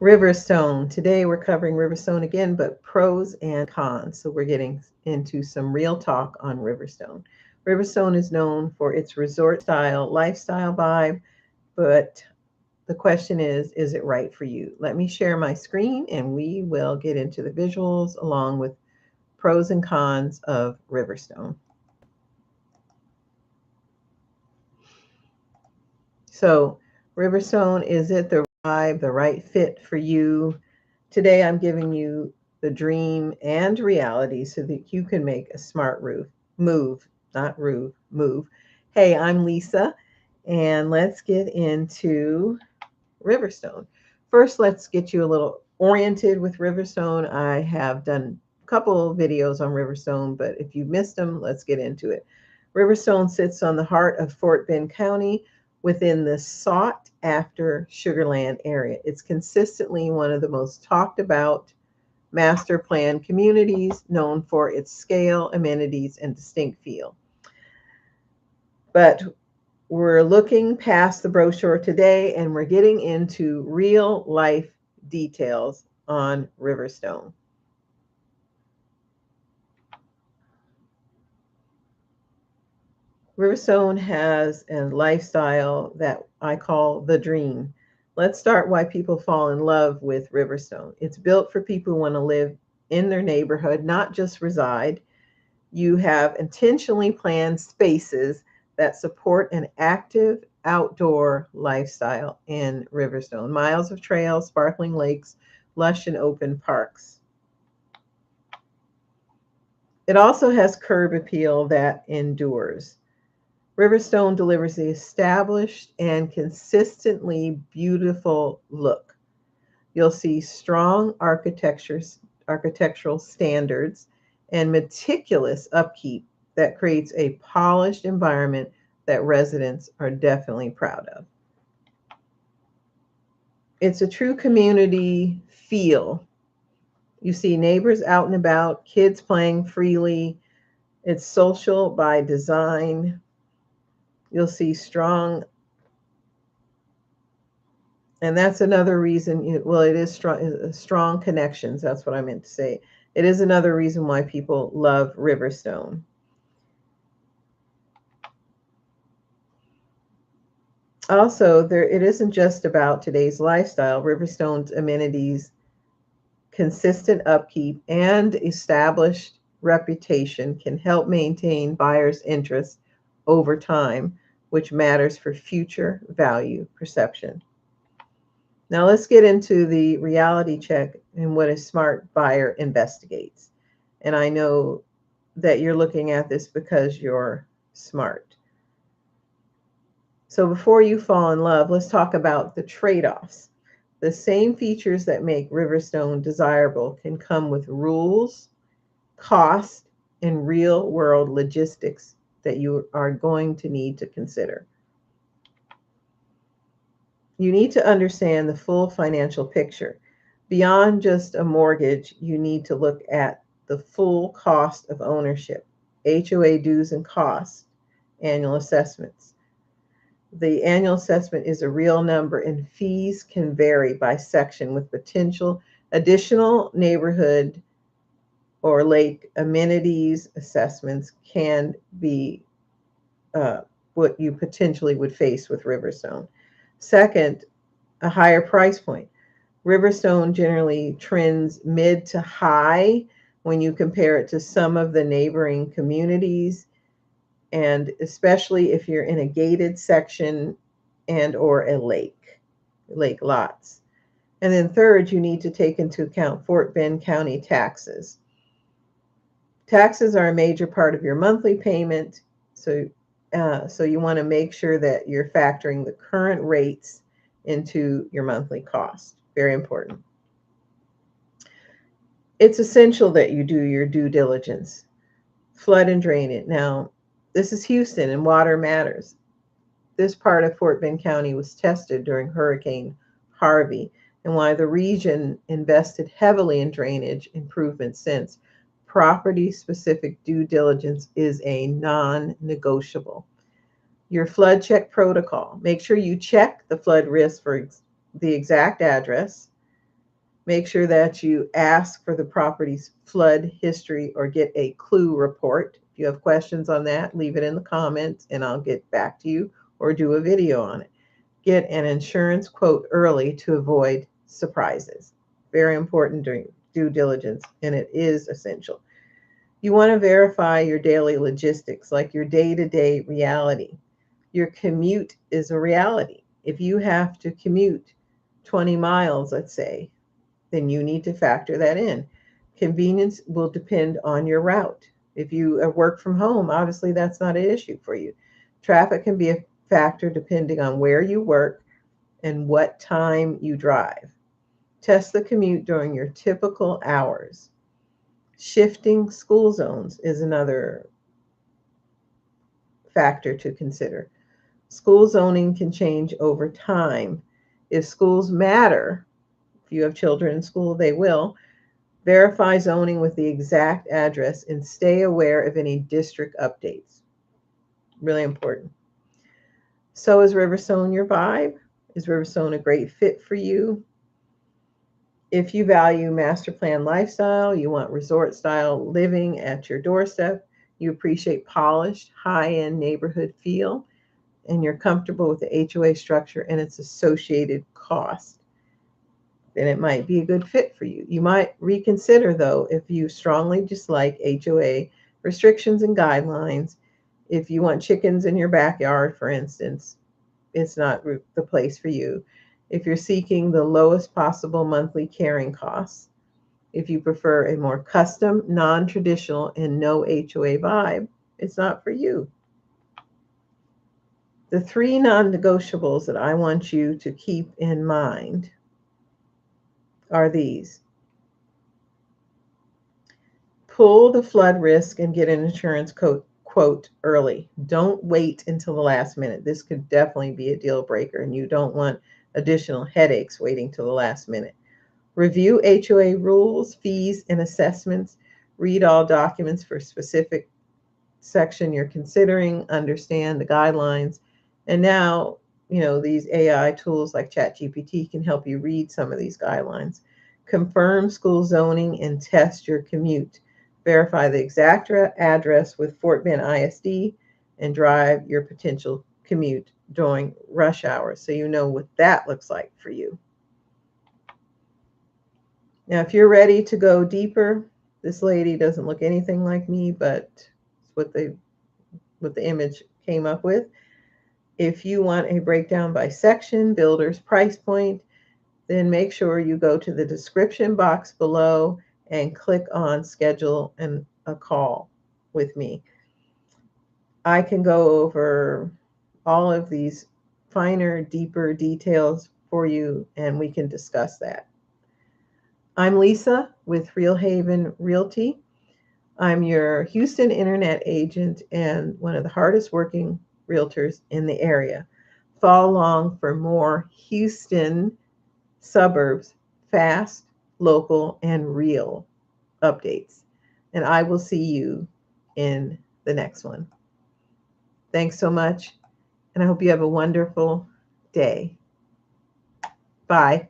Riverstone. Today we're covering Riverstone again, but pros and cons. So we're getting into some real talk on Riverstone. Riverstone is known for its resort style lifestyle vibe, but the question is it right for you? Let me share my screen and we will get into the visuals along with pros and cons of Riverstone. So, Riverstone, is it the vibe, the right fit for you? Today, I'm giving you the dream and reality so that you can make a smart move, not roof, move. Hey, I'm Lisa, and let's get into Riverstone. First, let's get you a little oriented with Riverstone. I have done a couple of videos on Riverstone, but if you missed them, let's get into it. Riverstone sits on the heart of Fort Bend County within the sought after Sugarland area. It's consistently one of the most talked about master plan communities, known for its scale, amenities, and distinct feel. But we're looking past the brochure today and we're getting into real life details on Riverstone. Riverstone has a lifestyle that I call the dream. Let's start why people fall in love with Riverstone. It's built for people who want to live in their neighborhood, not just reside. You have intentionally planned spaces that support an active outdoor lifestyle in Riverstone. Miles of trails, sparkling lakes, lush and open parks. It also has curb appeal that endures. Riverstone delivers the established and consistently beautiful look. You'll see strong architectural standards and meticulous upkeep that creates a polished environment that residents are definitely proud of. It's a true community feel. You see neighbors out and about, kids playing freely. It's social by design. You'll see strong, and that's another reason, well, it is strong connections. That's what I meant to say. It is another reason why people love Riverstone. Also, it isn't just about today's lifestyle. Riverstone's amenities, consistent upkeep, and established reputation can help maintain buyers' interest over time, which matters for future value perception. Now let's get into the reality check and what a smart buyer investigates. And I know that you're looking at this because you're smart. So before you fall in love, let's talk about the trade-offs. The same features that make Riverstone desirable can come with rules, cost, and real-world logistics that you are going to need to consider. You need to understand the full financial picture. Beyond just a mortgage, you need to look at the full cost of ownership, HOA dues and costs, annual assessments. The annual assessment is a real number, and fees can vary by section with potential additional neighborhood or lake amenities assessments can be what you potentially would face with Riverstone. Second, a higher price point. Riverstone generally trends mid to high when you compare it to some of the neighboring communities, and especially if you're in a gated section and or a lake lots. And then third, you need to take into account Fort Bend County taxes. Taxes are a major part of your monthly payment, so you want to make sure that you're factoring the current rates into your monthly cost. Very important. It's essential that you do your due diligence. Flood and drain it. Now, this is Houston and water matters. This part of Fort Bend County was tested during Hurricane Harvey, and why the region invested heavily in drainage improvements since. Property specific due diligence is a non-negotiable. Your flood check protocol. Make sure you check the flood risk for the exact address, Make sure that you ask for the property's flood history or get a clue report. If you have questions on that, leave it in the comments and I'll get back to you or do a video on it. Get an insurance quote early to avoid surprises. Very important during due diligence, and it is essential. You want to verify your daily logistics, like your day-to-day reality. Your commute is a reality. If you have to commute 20 miles, let's say, then you need to factor that in. Convenience will depend on your route. If you work from home, obviously that's not an issue for you. Traffic can be a factor depending on where you work and what time you drive. Test the commute during your typical hours. Shifting school zones is another factor to consider. School zoning can change over time. If schools matter, if you have children in school, they will. Verify zoning with the exact address and stay aware of any district updates. Really important. So is Riverstone your vibe? Is Riverstone a great fit for you? If you value master plan lifestyle, you want resort style living at your doorstep, you appreciate polished, high-end neighborhood feel, and you're comfortable with the HOA structure and its associated cost, then it might be a good fit for you. You might reconsider, though, if you strongly dislike HOA restrictions and guidelines. If you want chickens in your backyard, for instance, it's not the place for you. If you're seeking the lowest possible monthly carrying costs, if you prefer a more custom, non-traditional, and no HOA vibe, it's not for you. The three non-negotiables that I want you to keep in mind are these. Pull the flood risk and get an insurance quote early. Don't wait until the last minute. This could definitely be a deal breaker, and you don't want additional headaches waiting till the last minute. Review HOA rules, fees, and assessments. Read all documents for specific section you're considering. Understand the guidelines. And now, these AI tools like ChatGPT can help you read some of these guidelines. Confirm school zoning and test your commute. Verify the exact address with Fort Bend ISD and drive your potential commute during rush hours so you know what that looks like for you. Now, if you're ready to go deeper, this lady doesn't look anything like me, but it's what the image came up with. If you want a breakdown by section, builder's price point, then make sure you go to the description box below and click on schedule and a call with me. I can go over all of these finer, deeper details for you, and we can discuss that. I'm Lisa with Real Haven Realty. I'm your Houston internet agent and one of the hardest working realtors in the area. Follow along for more Houston suburbs, fast, local, and real updates. And I will see you in the next one. Thanks so much, and I hope you have a wonderful day. Bye.